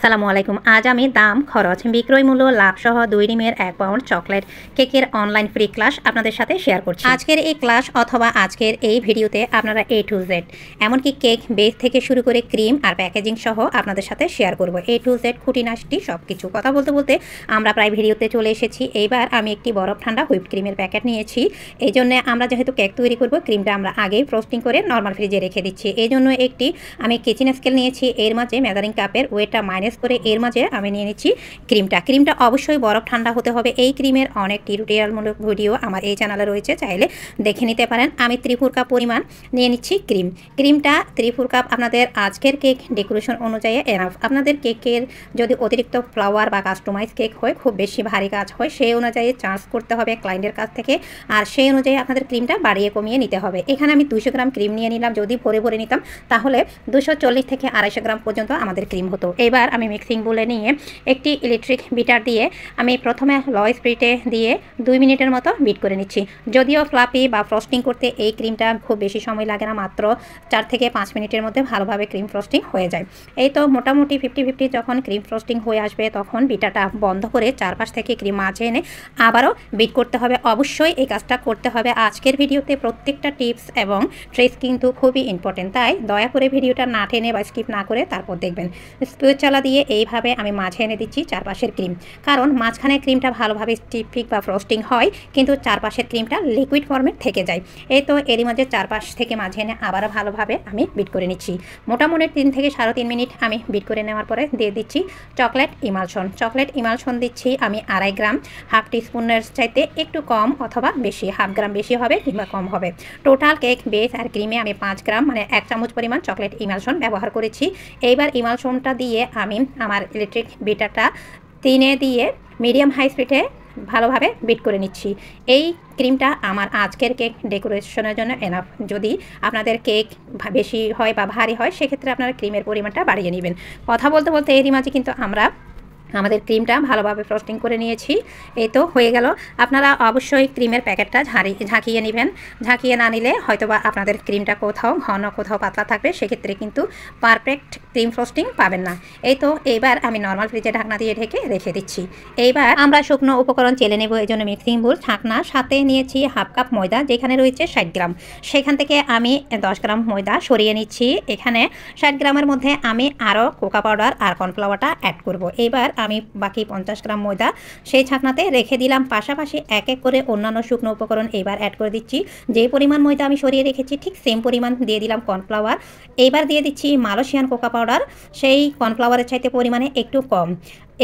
আসসালামু আলাইকুম। আজ আমি দাম, খরচ, বিক্রয় মূল্য, লাভসহ 2 ডিমের 1 পাউন্ড চকলেট কেকের অনলাইন ফ্রি ক্লাস আপনাদের সাথে শেয়ার করছি। আজকের এই ক্লাস অথবা আজকের এই ভিডিওতে আপনারা A to Z এমনকি কেক বেস থেকে শুরু করে ক্রিম আর প্যাকেজিং সহ আপনাদের সাথে শেয়ার করব। A to Z খুঁটিনাটি সব কিছু কথা বলতে বলতে আমরা প্রায় ভিডিওতে চলে এসেছি। এইবার আমি একটি বরফ ঠান্ডা হুইপ ক্রিমের প্যাকেট নিয়েছি। এই জন্য আমরা যেহেতু কেক তৈরি করব, ক্রিমটা আমরা আগেই ফ্রোস্টিং করে নর্মাল ফ্রিজে রেখে দিচ্ছি। এই জন্য একটি আমি কিচেন স্কেল নিয়েছি, এর মাঝে মেজারিং কাপের ওয়েটটা মাইনাস করে এর মাঝে আমি নিয়ে নিচ্ছি ক্রিমটা অবশ্যই বরফ ঠান্ডা হতে হবে। এই ক্রিমের অনেক টিউটোরিয়ালমূলক ভিডিও আমার এই চ্যানেলে রয়েছে, চাইলে দেখে নিতে পারেন। আমি 3/4 কাপ পরিমাণ নিয়ে নিচ্ছি ক্রিমটা 3/4 কাপ আপনাদের আজকের কেক ডেকোরেশন অনুযায়ী এনাফ। আপনাদের কেকের যদি অতিরিক্ত ফ্লাওয়ার বা কাস্টমাইজ কেক হয়, খুব বেশি ভারী কাজ হয়, সেই অনুযায়ী চার্জ করতে হবে ক্লায়েন্টের কাছ থেকে, আর সেই অনুযায়ী আপনাদের ক্রিমটা বাড়িয়ে কমিয়ে নিতে হবে। এখানে আমি 200 গ্রাম ক্রিম নিয়ে নিলাম। যদি ভরে নিতাম তাহলে 240 থেকে 250 গ্রাম পর্যন্ত আমাদের ক্রিম হতো। এবার আমি মিক্সিং বলে নিয়ে একটি ইলেকট্রিক বিটার দিয়ে আমি প্রথমে লো স্পিডে দিয়ে 2 মিনিটের মতো বিট করে নিচ্ছি। যদিও ফ্লাপি বা ফ্রস্টিং করতে এই ক্রিমটা খুব বেশি সময় লাগে না, মাত্র 4 থেকে 5 মিনিটের মধ্যে ভালোভাবে ক্রিম ফ্রস্টিং হয়ে যায়। এই তো মোটামুটি 50-50 যখন ক্রিম ফ্রস্টিং হয়ে আসবে, তখন বিটাটা বন্ধ করে চারপাশ থেকে ক্রিম মাঝে এনে আবারও বিট করতে হবে। অবশ্যই এই কাজটা করতে হবে। আজকের ভিডিওতে প্রত্যেকটা টিপস এবং ট্রিক্স কিন্তু খুবই ইম্পর্টেন্ট, তাই দয়া করে ভিডিওটা না টেনে বা স্কিপ না করে তারপর দেখবেন। স্প্যাচুলা দিয়ে এইভাবে আমি মাঝে এনে দিচ্ছি চারপাশের ক্রিম, কারণ মাঝখানের ক্রিমটা ভালোভাবে স্টিফিক বা ফ্রস্টিং হয়, কিন্তু চারপাশের ক্রিমটা লিকুইড ফর্মে থেকে যায়। এই তো এরই মাঝে চারপাশ থেকে মাঝে এনে আবারও ভালোভাবে আমি বিট করে নিচ্ছি। মোটামুটি 3 থেকে 3.5 মিনিট আমি বিট করে নেওয়ার পরে দিয়ে দিচ্ছি চকলেট ইমালশন দিচ্ছি আমি 2.5 গ্রাম। হাফ টিস্পুনের চাইতে একটু কম অথবা বেশি, হাফ গ্রাম বেশি হবে কিংবা কম হবে। টোটাল কেক বেস আর ক্রিমে আমি 5 গ্রাম মানে 1 চামচ পরিমাণ চকলেট ইমালশন ব্যবহার করেছি। এইবার ইমালশনটা দিয়ে আমি আমার ইলেকট্রিক বিটারটা 3-এ দিয়ে মিডিয়াম হাই স্পিডে ভালোভাবে বিট করে নিচ্ছি। এই ক্রিমটা আমার আজকের কেক ডেকোরেশনের জন্য এনাফ। যদি আপনাদের কেক বেশি হয় বা ভারী হয়, সেক্ষেত্রে আপনারা ক্রিমের পরিমাণটা বাড়িয়ে নেবেন। কথা বলতে বলতে এরই মাঝে কিন্তু আমরা আমাদের ক্রিমটা ভালোভাবে ফ্রস্টিং করে নিয়েছি। এই তো হয়ে গেল। আপনারা অবশ্যই ক্রিমের প্যাকেটটা ঝাঁকিয়ে নেবেন। ঝাঁকিয়ে না নিলে হয়তোবা আপনাদের ক্রিমটা কোথাও ঘন কোথাও পাতলা থাকবে, সেক্ষেত্রে কিন্তু পারফেক্ট ক্রিম ফ্রস্টিং পাবেন না। এই তো এইবার আমি নর্মাল ফ্রিজে ঢাকনা দিয়ে ঢেকে রেখে দিচ্ছি। এইবার আমরা শুকনো উপকরণ চেলে নেব। এই জন্য মিক্সিং বোল, ঢাকনা, সাথে নিয়েছি হাফ কাপ ময়দা, যেখানে রয়েছে 60 গ্রাম। সেখান থেকে আমি 10 গ্রাম ময়দা সরিয়ে নিচ্ছি। এখানে 60 গ্রামের মধ্যে আমি আরও কোকো পাউডার আর কর্নফ্লাওয়ারটা অ্যাড করব। এইবার আমি বাকি 50 গ্রাম ময়দা সেই ছাকনাতে রেখে দিলাম। পাশাপাশি এক এক করে অন্যান্য শুকনো উপকরণ এইবার অ্যাড করে দিচ্ছি। যে পরিমাণ ময়দা আমি সরিয়ে রেখেছি ঠিক সেম পরিমাণ দিয়ে দিলাম কর্নফ্লাওয়ার। এইবার দিয়ে দিচ্ছি মালয়েশিয়ান কোকো পাউডার, সেই কর্নফ্লাওয়ারের চাইতে পরিমাণে একটু কম।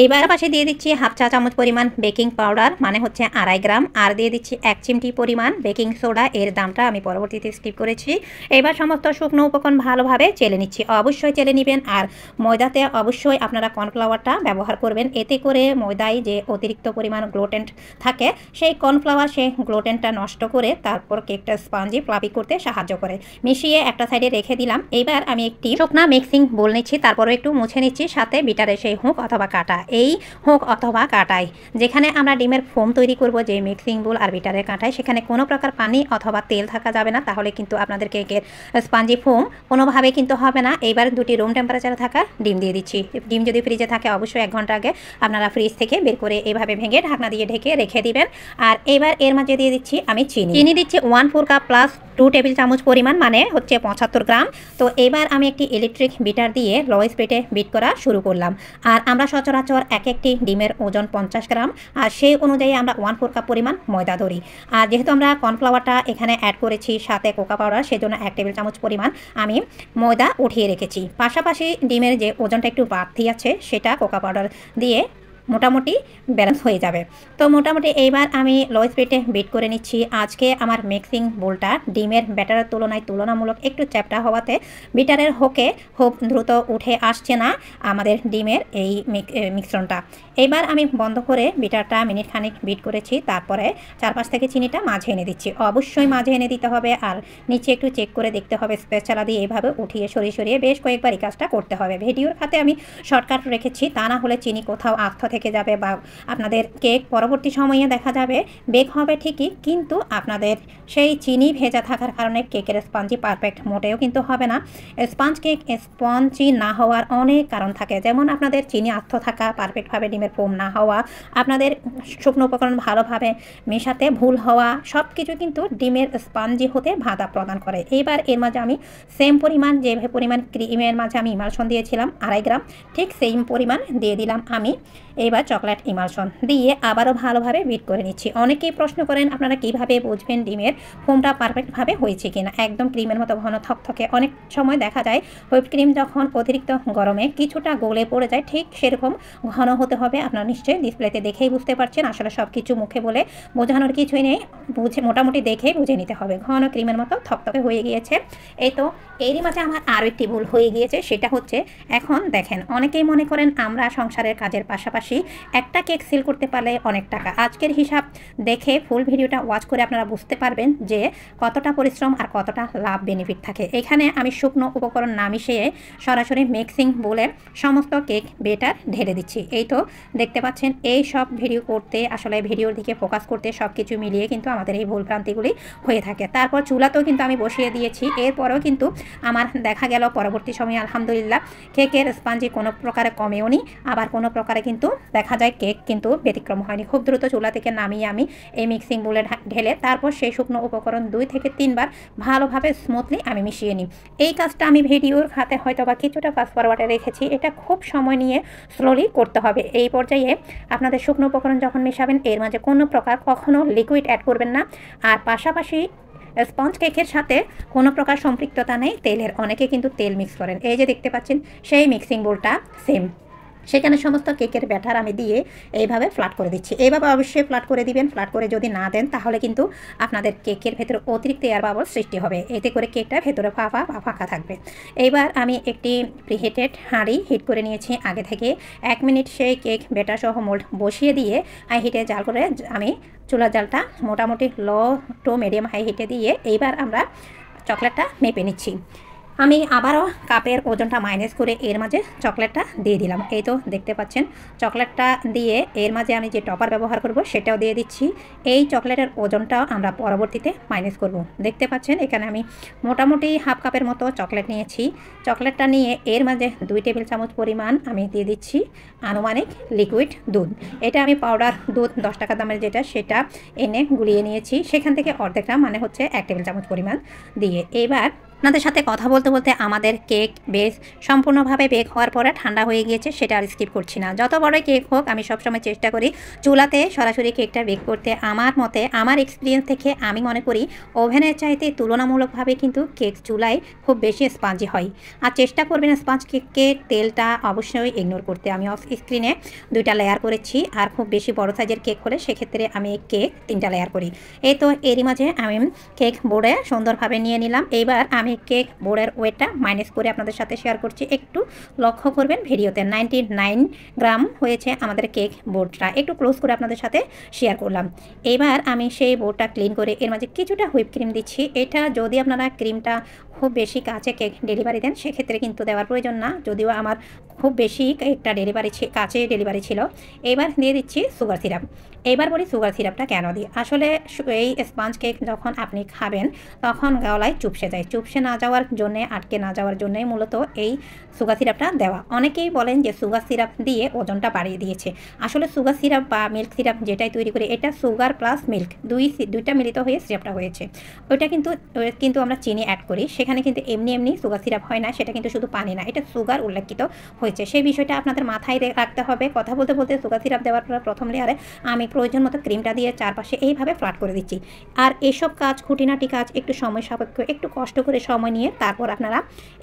এইবার পাশে দিয়ে দিচ্ছি হাফ চা চামচ পরিমাণ বেকিং পাউডার, মানে হচ্ছে 2.5 গ্রাম, আর দিয়ে দিচ্ছি 1 চিমটি পরিমাণ বেকিং সোডা। এর দামটা আমি পরবর্তীতে স্কিপ করেছি। এবার সমস্ত শুকনো উপকরণ ভালোভাবে চেলে নিচ্ছি। অবশ্যই চেলে নেবেন, আর ময়দাতে অবশ্যই আপনারা কর্নফ্লাওয়ারটা ব্যবহার করবেন। এতে করে ময়দায় যে অতিরিক্ত পরিমাণ গ্লুটেন থাকে, সেই কর্নফ্লাওয়ার সেই গ্লুটেনটা নষ্ট করে তারপর কেকটা স্পঞ্জি ফ্লাফি করতে সাহায্য করে। মিশিয়ে একটা সাইডে রেখে দিলাম। এইবার আমি একটি শুকনা মিক্সিং বোল নিচ্ছি, তারপরে একটু মুছে নিচ্ছি। সাথে বিটারে সেই হুক অথবা কাটা, এই হুক অথবা কাটাই যেখানে আমরা ডিমের ফোম তৈরি করব, যে মিক্সিং বোল আর বিটারের কাঁটায়, সেখানে কোনো প্রকার পানি অথবা তেল থাকা যাবে না, তাহলে কিন্তু আপনাদের কেকের স্পঞ্জি ফোম কোনোভাবে কিন্তু হবে না। এইবার 2টি রুম টেম্পারেচারে থাকা ডিম দিয়ে দিচ্ছি। ডিম যদি ফ্রিজে থাকে অবশ্যই 1 ঘন্টা আগে আপনারা ফ্রিজ থেকে বের করে এভাবে ভেঙে ঢাকনা দিয়ে ঢেকে রেখে দিবেন। আর এবার এর মাঝে দিয়ে দিচ্ছি আমি চিনি দিচ্ছি 1/4 কাপ প্লাস 2 টেবিল চামচ পরিমাণ, মানে হচ্ছে 75 গ্রাম। তো এবার আমি একটি ইলেকট্রিক বিটার দিয়ে লো স্পিডে বিট করা শুরু করলাম। আর আমরা সচরাচর একটি ডিমের ওজন 50 গ্রাম, আর সেই অনুযায়ী আমরা 1/4 কাপ পরিমাণ ময়দা ধরি। আর যেহেতু আমরা কর্নফ্লাওয়ারটা এখানে অ্যাড করেছি সাথে কোকো পাউডার, সেজন্য 1 টেবিল চামচ পরিমাণ আমি ময়দা উঠিয়ে রেখেছি। পাশাপাশি ডিমের যে ওজনটা একটু বাড়তি আছে, সেটা কোকো পাউডার দিয়ে মোটামুটি ব্যালেন্স হয়ে যাবে। তো মোটামুটি এইবার আমি লো স্পিডে বিট করে নিচ্ছি। আজকে আমার মিক্সিং বোলটা ডিমের ব্যাটারের তুলনায় তুলনামূলক একটু চ্যাপ্টা হওয়াতে বিটারের হোকে খুব দ্রুত উঠে আসছে না আমাদের ডিমের এই মিশ্রণটা। এইবার আমি বন্ধ করে বিটারটা মিনিট খানিক বিট করেছি। তারপরে চারপাশ থেকে চিনিটা মাঝে এনে দিচ্ছি। অবশ্যই মাঝে এনে দিতে হবে, আর নিচে একটু চেক করে দেখতে হবে। স্প্যাচুলা দিয়ে এইভাবে উঠিয়ে সরিয়ে বেশ কয়েকবার এই কাজটা করতে হবে। ভিডিওর খাতে আমি শর্টকাট রেখেছি, তা না হলে চিনি কোথাও আস্ত থেকে থেকে যাবে বা আপনাদের কেক পরবর্তী সময়ে দেখা যাবে বেক হবে ঠিকই, কিন্তু আপনাদের সেই চিনি ভেজা থাকার কারণে কেকের স্পঞ্জি পারফেক্ট মোটেও কিন্তু হবে না। স্পঞ্জ কেক স্পঞ্জি না হওয়ার অনেক কারণ থাকে, যেমন আপনাদের চিনি আস্ত থাকা, পারফেক্টভাবে ডিমের ফোম না হওয়া, আপনাদের শুকনো উপকরণ ভালোভাবে মেশাতে ভুল হওয়া, সব কিছু কিন্তু ডিমের স্পঞ্জি হতে বাধা প্রদান করে। এইবার এর মাঝে আমি সেম পরিমাণ, যে পরিমাণ ক্রিমের মাঝে আমি ইমালশন দিয়েছিলাম 2.5 গ্রাম, ঠিক সেম পরিমাণ দিয়ে দিলাম আমি এইবার চকলেট ইমালশন দিয়ে আবারও ভালোভাবে বিট করে নিচ্ছি। অনেকেই প্রশ্ন করেন আপনারা কিভাবে বুঝবেন ডিমের ফোমটা পারফেক্টভাবে হয়েছে কিনা। একদম ক্রিমের মতো ঘন থকথকে, অনেক সময় দেখা যায় হুইপ ক্রিম যখন অতিরিক্ত গরমে কিছুটা গলে পড়ে যায়, ঠিক সেরকম ঘন হতে হবে। আপনারা নিশ্চয়ই ডিসপ্লেতে দেখেই বুঝতে পারছেন, আসলে সব কিছু মুখে বলে বোঝানোর কিছুই নেই, বুঝে মোটামুটি দেখেই বুঝে নিতে হবে। ঘন ক্রিমের মতো থকথকে হয়ে গিয়েছে। এই তো এরই মাঝে আমার আরও একটি ভুল হয়ে গিয়েছে, সেটা হচ্ছে এখন দেখেন অনেকেই মনে করেন আমরা সংসারের কাজের পাশাপাশি একটা কেক সেল করতে পারলে অনেক টাকা। আজকের হিসাব দেখে ফুল ভিডিওটা ওয়াচ করে আপনারা বুঝতে পারবেন যে কতটা পরিশ্রম আর কতটা লাভ বেনিফিট থাকে। এখানে আমি শুকনো উপকরণ না মিশিয়ে সরাসরি মিক্সিং বলে সমস্ত কেক বেটার ঢেলে দিচ্ছি। এই তো দেখতে পাচ্ছেন, এই সব ভিডিও করতে আসলে ভিডিওর দিকে ফোকাস করতে সব কিছু মিলিয়ে কিন্তু আমাদের এই ভুল ভ্রান্তিগুলি হয়ে থাকে। তারপর চুলাতেও কিন্তু আমি বসিয়ে দিয়েছি, এরপরেও কিন্তু আমার দেখা গেল পরবর্তী সময়ে আলহামদুলিল্লাহ কেকের স্পঞ্জি কোনো প্রকারে কমেও নি, আবার কোনো প্রকারে কিন্তু দেখা যায় কেক কিন্তু ব্যতিক্রম হয়নি। খুব দ্রুত চুলা থেকে নামিয়ে আমি এই মিক্সিং বুলে ঢেলে তারপর সেই শুকনো উপকরণ 2 থেকে 3 বার ভালোভাবে স্মুথলি আমি মিশিয়ে নিই। এই কাজটা আমি ভিডিওর খাতে হয়তো বা কিছুটা ফাস্ট ফরওয়ার্ডে রেখেছি, এটা খুব সময় নিয়ে স্লোলি করতে হবে। এই পর্যায়ে আপনাদের শুকনো উপকরণ যখন মেশাবেন এর মাঝে কোনো প্রকার কখনো লিকুইড অ্যাড করবেন না, আর পাশাপাশি স্পঞ্জ কেকের সাথে কোনো প্রকার সম্পৃক্ততা নেই তেলের। অনেকে কিন্তু তেল মিক্স করেন, এই যে দেখতে পাচ্ছেন সেই মিক্সিং বোলটা সেম, সেখানে সমস্ত কেকের ব্যাটার আমি দিয়ে এইভাবে ফ্ল্যাট করে দিচ্ছি। এইভাবে অবশ্যই ফ্ল্যাট করে দিবেন। ফ্ল্যাট করে যদি না দেন তাহলে কিন্তু আপনাদের কেকের ভেতরে অতিরিক্ত এয়ার বাবল সৃষ্টি হবে, এতে করে কেকটা ভেতরে ফাঁপা বা ফাঁকা থাকবে। এইবার আমি একটি প্রিহিটেড হাঁড়ি হিট করে নিয়েছি আগে থেকে। 1 মিনিট সেই কেক ব্যাটার সহ মোল্ড বসিয়ে দিয়ে হাই হিটে জাল করে আমি চুলার জালটা মোটামুটি লো টু মিডিয়াম হাই হিটে দিয়ে এইবার আমরা চকলেটটা মেপে নিচ্ছি। আমি আবারও কাপের ওজনটা মাইনাস করে এর মাঝে চকলেটটা দিয়ে দিলাম। এই তো দেখতে পাচ্ছেন, চকলেটটা দিয়ে এর মাঝে আমি যে টপার ব্যবহার করব সেটাও দিয়ে দিচ্ছি। এই চকলেটের ওজনটাও আমরা পরবর্তীতে মাইনাস করব। দেখতে পাচ্ছেন এখানে আমি মোটামুটি হাফ কাপের মতো চকলেট নিয়েছি। চকলেটটা নিয়ে এর মাঝে 2 টেবিল চামচ পরিমাণ আমি দিয়ে দিচ্ছি আনুমানিক লিকুইড দুধ। এটা আমি পাউডার দুধ 10 টাকা দামের যেটা, সেটা এনে গুলিয়ে নিয়েছি, সেখান থেকে অর্ধেকটা মানে হচ্ছে 1 টেবিল চামচ পরিমাণ দিয়ে এবার আপনাদের সাথে কথা বলতে বলতে আমাদের কেক বেশ সম্পূর্ণভাবে বেক হওয়ার পরে ঠান্ডা হয়ে গিয়েছে, সেটা আর স্কিপ করছি না। যত বড়ই কেক হোক আমি সবসময় চেষ্টা করি চুলাতে সরাসরি কেকটা বেক করতে। আমার মতে, আমার এক্সপিরিয়েন্স থেকে আমি মনে করি ওভেনের চাইতে তুলনামূলকভাবে কিন্তু কেক চুলায় খুব বেশি স্পঞ্জি হয়। আর চেষ্টা করবেন স্পঞ্জ কেকের তেলটা অবশ্যই ইগনোর করতে। আমি অফ স্ক্রিনে 2টা লেয়ার করেছি, আর খুব বেশি বড় সাইজের কেক হলে সেক্ষেত্রে আমি কেক 3টা লেয়ার করি। এই তো এরই মাঝে আমি কেক বোর্ডে সুন্দরভাবে নিয়ে নিলাম। এইবার আমি কেক বোর্ডের ওয়েটটা মাইনাস করে আপনাদের সাথে শেয়ার করছি। একটু লক্ষ্য করবেন ভিডিওতে 99 গ্রাম হয়েছে আমাদের কেক বোর্ডটা। একটু ক্লোজ করে আপনাদের সাথে শেয়ার করলাম। এবার আমি সেই বোর্ডটা ক্লিন করে এর মাঝে কিছুটা হুইপ ক্রিম দিচ্ছি। এটা যদি আপনারা ক্রিমটা খুব বেশি কাছে কেক ডেলিভারি দেন সেক্ষেত্রে কিন্তু দেওয়ার প্রয়োজন না, যদিও আমার খুব বেশি কেকটা কাছে ডেলিভারি ছিল। এবার দিয়ে দিচ্ছি সুগার সিরাপ। এবার বলি সুগার সিরাপটা কেন দিই। আসলে এই স্পঞ্জ কেক যখন আপনি খাবেন তখন গলায় চুপসে যায়, চুপসে না যাওয়ার জন্যে, আটকে না যাওয়ার জন্যই মূলত এই সুগার সিরাপটা দেওয়া। অনেকেই বলেন যে সুগার সিরাপ দিয়ে ওজনটা বাড়িয়ে দিয়েছে। আসলে সুগার সিরাপ বা মিল্ক সিরাপ যেটাই তৈরি করে, এটা সুগার প্লাস মিল্ক দুইটা মিলিত হয়ে সিরাপটা হয়েছে। ওইটা কিন্তু আমরা চিনি অ্যাড করি, সেখানে কিন্তু এমনি সুগার সিরাপ হয় না, সেটা কিন্তু শুধু পানি না, এটা সুগার উল্লেখিত হয়েছে। সেই বিষয়টা আপনাদের মাথায় রাখতে হবে। কথা বলতে বলতে সুগার সিরাপ দেওয়ার পর প্রথম লেয়ারে আমি প্রয়োজন মতো ক্রিমটা দিয়ে চারপাশে এইভাবে ফ্ল্যাট করে দিচ্ছি। আর এসব কাজ, খুঁটিনাটি কাজ একটু সময় সাপেক্ষ, একটু কষ্ট করে সময় নিয়ে তারপর আপনারা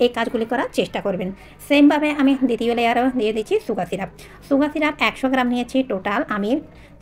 এই কাজগুলি করার চেষ্টা করবেন। সেমভাবে আমি দ্বিতীয় লেয়ারও দিয়ে দিচ্ছি সুগার সিরাপ। 100 গ্রাম নিয়েছি টোটাল। আমি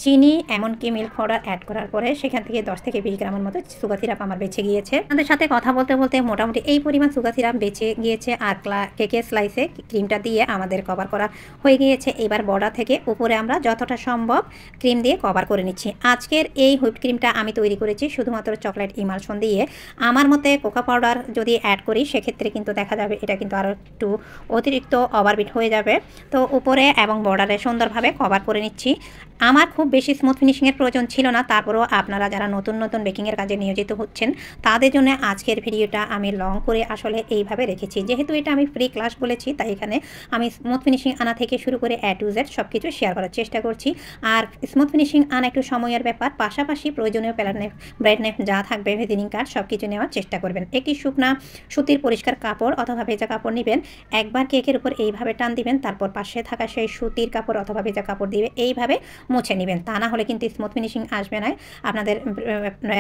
চিনি এমনকি মিল্ক পাউডার অ্যাড করার পরে সেখান থেকে 10 থেকে 20 গ্রামের মতো সুগার সিরাপ আমার বেঁচে গিয়েছে। আপনাদের সাথে কথা বলতে বলতে মোটামুটি এই পরিমাণ সুগার সিরাপ বেঁচে গিয়েছে। আর কেকের স্লাইসে ক্রিমটা দিয়ে আমাদের কভার করা হয়ে গিয়েছে। এবার বর্ডার থেকে উপরে আমরা যতটা সম্ভব ক্রিম দিয়ে কভার করে নিচ্ছি। আজকের এই হুইপ ক্রিমটা আমি তৈরি করেছি শুধুমাত্র চকলেট ইমালশন দিয়ে। আমার মতে কোকো পাউডার যদি অ্যাড করি সেক্ষেত্রে কিন্তু দেখা যাবে এটা কিন্তু আরও একটু অতিরিক্ত ওভারবিট হয়ে যাবে। তো উপরে এবং বর্ডারে সুন্দরভাবে কভার করে নিচ্ছি। আমার খুব বেশি স্মুথ ফিনিশিংয়ের প্রয়োজন ছিল না, তারপরেও আপনারা যারা নতুন নতুন বেকিংয়ের কাজে নিয়োজিত হচ্ছেন তাদের জন্য আজকের ভিডিওটা আমি লং করে আসলে এইভাবে রেখেছি। যেহেতু এটা আমি ফ্রি ক্লাস বলেছি তাই এখানে আমি স্মুথ ফিনিশিং আনা থেকে শুরু করে A to Z সব কিছু শেয়ার করার চেষ্টা করছি। আর স্মুথ ফিনিশিং আনা একটু সময়ের ব্যাপার, পাশাপাশি প্রয়োজনীয় প্যালেট নেপ, ব্রেড নেপ যা থাকবে, ভিজিটিং কার্ড সব কিছু নেওয়ার চেষ্টা করবেন। একটি শুকনা সুতির পরিষ্কার কাপড় অথবা ভেজা কাপড় নেবেন, একবার কেকের উপর এইভাবে টান দিবেন, তারপর পাশে থাকা সেই সুতির কাপড় অথবা ভেজা কাপড় দিয়ে এইভাবে মুছে নেবেন। তা না হলে কিন্তু স্মুথ ফিনিশিং আসবে না। আপনাদের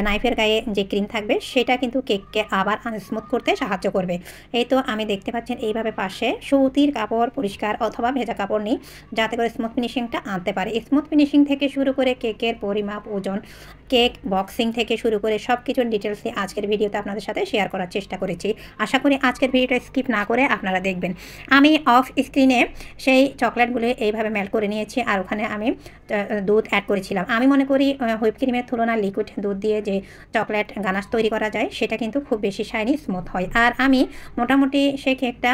নাইফের গায়ে যে ক্রিম থাকবে সেটা কিন্তু কেককে আবার আনস্মুথ করতে সাহায্য করবে। এই তো আমি দেখতে পাচ্ছেন এইভাবে পাশে সুতির কাপড় পরিষ্কার অথবা ভেজা কাপড় নিই যাতে করে স্মুথ ফিনিশিংটা আনতে পারে। স্মুথ ফিনিশিং থেকে শুরু করে কেকের পরিমাপ, ওজন, কেক বক্সিং থেকে শুরু করে সব কিছুর ডিটেলসই আজকের ভিডিওতে আপনাদের সাথে শেয়ার করার চেষ্টা করেছি। আশা করি আজকের ভিডিওটা স্কিপ না করে আপনারা দেখবেন। আমি অফ স্ক্রিনে সেই চকলেটগুলো এইভাবে মেল্ট করে নিয়েছি আর ওখানে আমি দুধ অ্যাড করেছিলাম। আমি মনে করি হুইপ ক্রিমের তুলনায় লিকুইড দুধ দিয়ে যে চকলেট গানাশ তৈরি করা যায় সেটা কিন্তু খুব বেশি শাইনি স্মুথ হয়। আর আমি মোটামুটি সেই কেকটা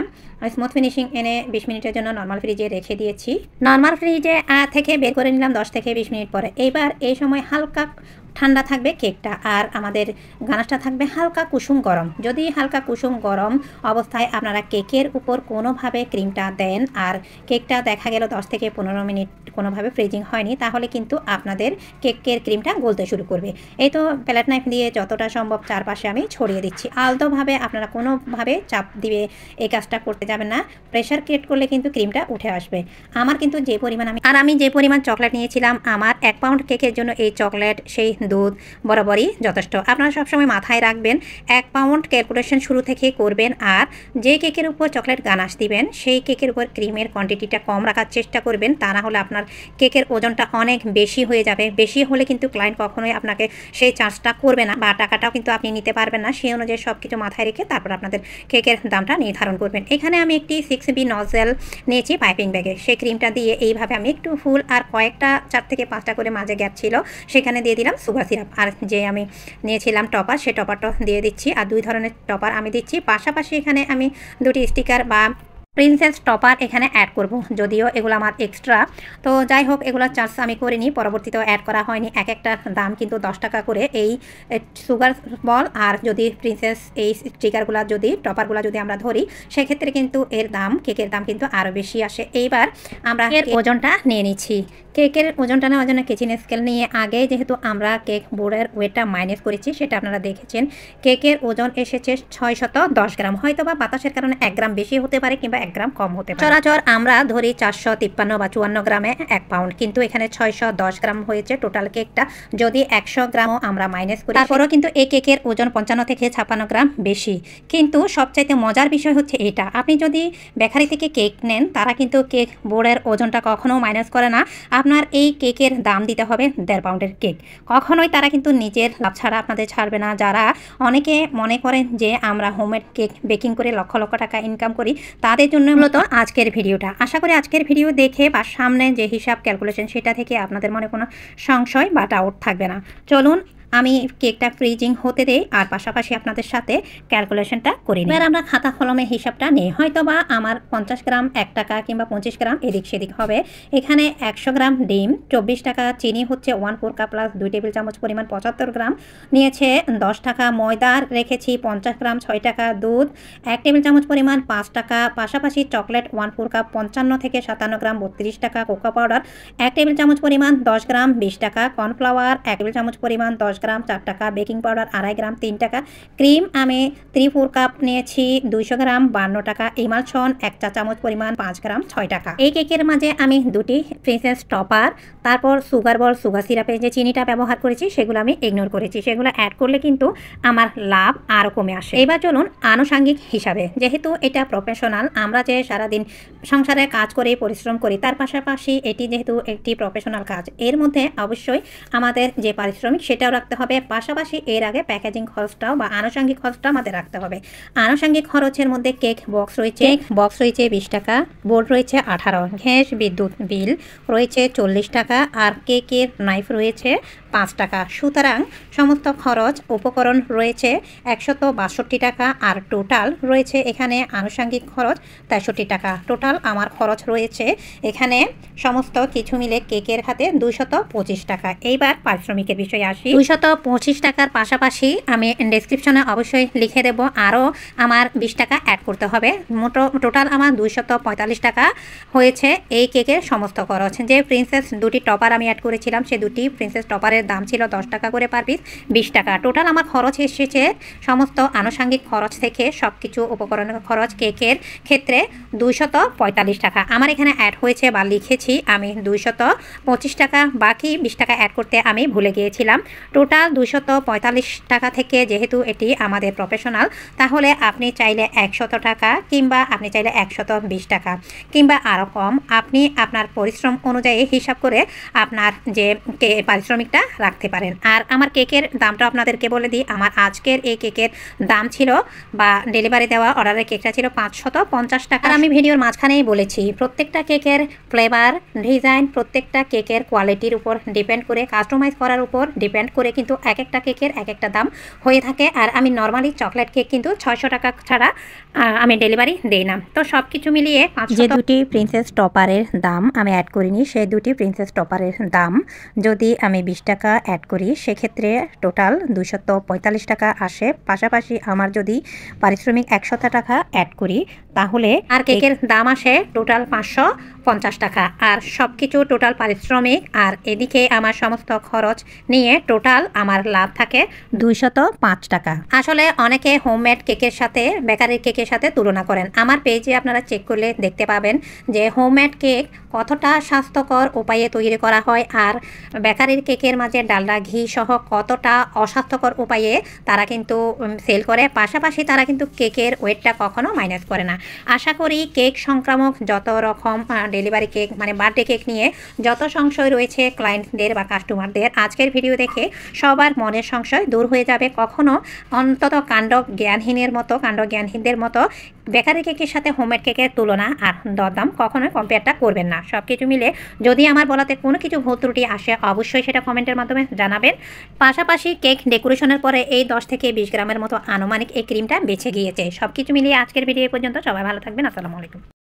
স্মুথ ফিনিশিং এনে 20 মিনিটের জন্য নর্মাল ফ্রিজে রেখে দিয়েছি। নর্মাল ফ্রিজে থেকে বের করে নিলাম 10 থেকে 20 মিনিট পরে। এইবার এই সময় হালকা ঠান্ডা থাকবে কেকটা আর আমাদের গানাশটা থাকবে হালকা কুসুম গরম। যদি হালকা কুসুম গরম অবস্থায় আপনারা কেকের উপর কোনোভাবে ক্রিমটা দেন আর কেকটা দেখা গেল 10 থেকে 15 মিনিট কোনোভাবে ফ্রিজিং হয়নি, তাহলে কিন্তু আপনাদের কেকের ক্রিমটা গলতে শুরু করবে। এই তো প্যালেট নাইফ দিয়ে যতটা সম্ভব চারপাশে আমি ছড়িয়ে দিচ্ছি। আলতোভাবে আপনারা কোনোভাবে চাপ দিয়ে এই কাজটা করতে যাবেন না, প্রেশার ক্রিয়েট করলে কিন্তু ক্রিমটা উঠে আসবে। আমার কিন্তু যে পরিমাণ আমি যে পরিমাণ চকলেট নিয়েছিলাম আমার 1 পাউন্ড কেকের জন্য এই চকলেট সেই দুধ বরাবরই যথেষ্ট। আপনারা সবসময় মাথায় রাখবেন 1 পাউন্ড ক্যালকুলেশন শুরু থেকে করবেন আর যে কেকের উপর চকলেট গানাশ দিবেন সেই কেকের উপর ক্রিমের কোয়ান্টিটিটা কম রাখার চেষ্টা করবেন। তা না হলে আপনার কেকের ওজনটা অনেক বেশি হয়ে যাবে। বেশি হলে কিন্তু ক্লায়েন্ট কখনোই আপনাকে সেই চার্জটা করবে না বা টাকাটাও কিন্তু আপনি নিতে পারবেন না। সেই অনুযায়ী সব কিছু মাথায় রেখে তারপর আপনাদের কেকের দামটা নির্ধারণ করবেন। এখানে আমি একটি 6B নজেল নিয়েছি পাইপিং ব্যাগে। সেই ক্রিমটা দিয়ে এইভাবে আমি একটু ফুল আর কয়েকটা 4 থেকে 5টা করে মাঝে গ্যাপ ছিল সেখানে দিয়ে দিলাম সুগার সিরাপ। আর যে আমি নিয়েছিলাম টপার সেই টপারটা দিয়ে দিচ্ছি আর 2 ধরনের টপার আমি দিচ্ছি। পাশাপাশি এখানে আমি 2টি স্টিকার বা প্রিন্সেস টপার এখানে অ্যাড করব, যদিও এগুলো আমার এক্সট্রা। তো যাই হোক এগুলোর চার্জ আমি করিনি, পরবর্তীতেও অ্যাড করা হয়নি। এক একটার দাম কিন্তু 10 টাকা করে এই সুগার বল। আর যদি প্রিন্সেস এই স্টিকারগুলো যদি টপারগুলো যদি আমরা ধরি সেক্ষেত্রে কিন্তু এর দাম কেকের দাম কিন্তু আরও বেশি আসে। এইবার আমরা এর ওজনটা নিয়ে নিচ্ছি। কেকের ওজনটা নেওয়ার জন্য কিচেন স্কেল নিয়ে আগে যেহেতু আমরা কেক বোর্ডের ওয়েটটা মাইনাস করেছি সেটা আপনারা দেখেছেন। কেকের ওজন এসেছে 610 গ্রাম। হয়তো বা বাতাসের কারণে 1 গ্রাম বেশি হতে পারে কিংবা 1 গ্রাম কম হতে পারে। চরাচর আমরা ধরি 453 বা 54 গ্রামে 1 পাউন্ড, কিন্তু এখানে 610 গ্রাম হয়েছে টোটাল কেকটা। যদি 100 গ্রামও আমরা মাইনাস করি তারপরেও কিন্তু এই কেকের ওজন 55 থেকে 56 গ্রাম বেশি। কিন্তু সবচাইতে মজার বিষয় হচ্ছে এটা, আপনি যদি বেকারি থেকে কেক নেন তারা কিন্তু কেক বোর্ডের ওজনটা কখনো মাইনাস করে না। আপনার এই কেকের দাম দিতে হবে 1.5 পাউন্ডের কেক। কখনোই তারা কিন্তু নিজের লাভ ছাড়া আপনাদের ছাড়বে না। যারা অনেকে মনে করেন যে আমরা হোমমেড কেক বেকিং করে লক্ষ লক্ষ টাকা ইনকাম করি তাদের জন্য মূলত আজকের ভিডিওটা। আশা করি আজকের ভিডিও দেখে বা সামনে যে হিসাব ক্যালকুলেশন সেটা থেকে আপনাদের মনে কোনো সংশয় বা ডাউট থাকবে না। চলুন আমি কেকটা ফ্রিজিং হতে দেই আর পাশাপাশি আপনাদের সাথে ক্যালকুলেশনটা করি। এবার আমরা খাতা কলমে হিসাবটা নিই। হয়তো বা আমার 50 গ্রাম 1 টাকা কিংবা 25 গ্রাম এদিক সেদিক হবে। এখানে 100 গ্রাম ডিম, 24 টাকা চিনি হচ্ছে 1/4 কাপ প্লাস 2 টেবিল চামচ পরিমাণ 75 গ্রাম নিয়েছে, 10 টাকা ময়দা রেখেছি, 50 গ্রাম 6 টাকা দুধ, 1 টেবিল চামচ পরিমাণ 5 টাকা, পাশাপাশি চকলেট 1/4 কাপ 55 থেকে 57 গ্রাম 32 টাকা, কোকো পাউডার 1 টেবিল চামচ পরিমাণ 10 গ্রাম 20 টাকা, কর্নফ্লাওয়ার 1 টেবিল চামচ পরিমাণ 10 গ্রাম 4 টাকা, বেকিং পাউডার 2.5 গ্রাম 3 টাকা, ক্রিম আমি 3/4 কাপ নিয়েছি 200 গ্রাম 52 টাকা, ইমালশন 1 চা চামচ পরিমাণ 5 গ্রাম 6 টাকা। এই কেকের মাঝে আমি 2টি প্রিন্সেস টপার তারপর সুগার বল সুগার সিরাপে যে চিনিটা ব্যবহার করেছি সেগুলো আমি ইগনোর করেছি। সেগুলো অ্যাড করলে কিন্তু আমার লাভ আরও কমে আসে। এবার চলুন আনুষঙ্গিক হিসাবে, যেহেতু এটা প্রফেশনাল, আমরা যে সারাদিন সংসারে কাজ করে পরিশ্রম করি তার পাশাপাশি এটি যেহেতু একটি প্রফেশনাল কাজ, এর মধ্যে অবশ্যই আমাদের যে পারিশ্রমিক সেটাও রাখতে রাখতে হবে, পাশাপাশি এর আগে প্যাকেজিং খরচটাও বা আনুষঙ্গিক খরচটা আমাদের রাখতে হবে। আনুষঙ্গিক খরচের মধ্যে কেক বক্স রয়েছে 20 টাকা, বোর্ড রয়েছে 18, গ্যাস বিদ্যুৎ বিল রয়েছে 40 টাকা, আর কেকের নাইফ রয়েছে 5 টাকা। সুতরাং সমস্ত খরচ উপকরণ রয়েছে 162 টাকা, আর টোটাল রয়েছে এখানে আনুষঙ্গিক খরচ 63 টাকা। টোটাল আমার খরচ রয়েছে এখানে সমস্ত কিছু মিলে কেকের হাতে 225 টাকা। এইবার পারিশ্রমিকের বিষয়ে আসি। 225 টাকার পাশাপাশি আমি ডেসক্রিপশনে অবশ্যই লিখে দেব আরও আমার 20 টাকা অ্যাড করতে হবে। টোটাল আমার 245 টাকা হয়েছে এই কেকের সমস্ত খরচ। যে প্রিন্সেস দুটি টপার আমি অ্যাড করেছিলাম, সে দুটি প্রিন্সেস টপারের দাম ছিল 10 টাকা করে পার পিস, 20 টাকা। টোটাল আমার খরচ এসেছে সমস্ত আনুষঙ্গিক খরচ থেকে সব কিছু উপকরণের খরচ কেকের ক্ষেত্রে 245 টাকা। আমার এখানে অ্যাড হয়েছে বা লিখেছি আমি 225 টাকা, বাকি 20 টাকা অ্যাড করতে আমি ভুলে গিয়েছিলাম। টোটাল 245 টাকা থেকে যেহেতু এটি আমাদের প্রফেশনাল, তাহলে আপনি চাইলে 100 টাকা কিংবা আপনি চাইলে 120 টাকা কিংবা আরও কম, আপনি আপনার পরিশ্রম অনুযায়ী হিসাব করে আপনার যে পারিশ্রমিকটা রাখতে পারেন। আর আমার কেকের দামটা আপনাদেরকে বলে দিই। আমার আজকের এই কেকের দাম ছিল বা ডেলিভারি দেওয়া অর্ডারের কেকটা ছিল 550 টাকা। আর আমি ভিডিওর মাঝখানেই বলেছি প্রত্যেকটা কেকের ফ্লেভার, ডিজাইন, প্রত্যেকটা কেকের কোয়ালিটির উপর ডিপেন্ড করে, কাস্টমাইজ করার উপর ডিপেন্ড করে কিন্তু এক একটা কেকের এক একটা দাম হয়ে থাকে। আর আমি নর্মালি চকলেট কেক কিন্তু 600 টাকা ছাড়া আমি ডেলিভারি দিই না। তো সব কিছু মিলিয়ে যে দুটি প্রিন্সেস টপারের দাম আমি অ্যাড করিনি, সেই দুটি প্রিন্সেস টপারের দাম যদি আমি 20 টাকা অ্যাড করি, সেক্ষেত্রে টোটাল 245 টাকা আসে। পাশাপাশি আমার যদি পারিশ্রমিক 100 টাকা অ্যাড করি, তাহলে আর কেকের দাম আসে টোটাল 550 টাকা। আর সব কিছু টোটাল পারিশ্রমিক আর এদিকে আমার সমস্ত খরচ নিয়ে টোটাল আমার লাভ থাকে 205 টাকা। আসলে অনেকে হোমমেড কেকের সাথে বেকারির কেকের সাথে তুলনা করেন। আমার পেজে আপনারা চেক করলে দেখতে পাবেন যে হোমমেড কেক কতটা স্বাস্থ্যকর উপায়ে তৈরি করা হয়, আর বেকারির কেকের মাঝে ডালডা ঘি সহ কতটা অস্বাস্থ্যকর উপায়ে তারা কিন্তু সেল করে। পাশাপাশি তারা কিন্তু কেকের ওয়েটটা কখনো মাইনাস করে না। আশা করি কেক সংক্রামক যত রকম ডেলিভারি কেক মানে বার্থডে কেক নিয়ে যত সংশয় রয়েছে ক্লায়েন্টদের বা কাস্টমারদের, আজকের ভিডিও দেখে সবার মনের সংশয় দূর হয়ে যাবে। কখনো অন্তত কাণ্ড জ্ঞানহীনদের মতো বেকারি কেকের সাথে হোমমেড কেকের তুলনা আর দরদাম কখনোই কম্পেয়ারটা করবেন না। সব কিছু মিলে যদি আমার বলাতে কোনো কিছু ভুল ত্রুটি আসে, অবশ্যই সেটা কমেন্টের মাধ্যমে জানাবেন। পাশাপাশি কেক ডেকোরেশনের পরে এই 10 থেকে 20 গ্রামের মতো আনুমানিক এই ক্রিমটা বেঁচে গিয়েছে। সব কিছু মিলিয়ে আজকের ভিডিও পর্যন্ত। সবাই ভালো থাকবেন। আসসালামু আলাইকুম।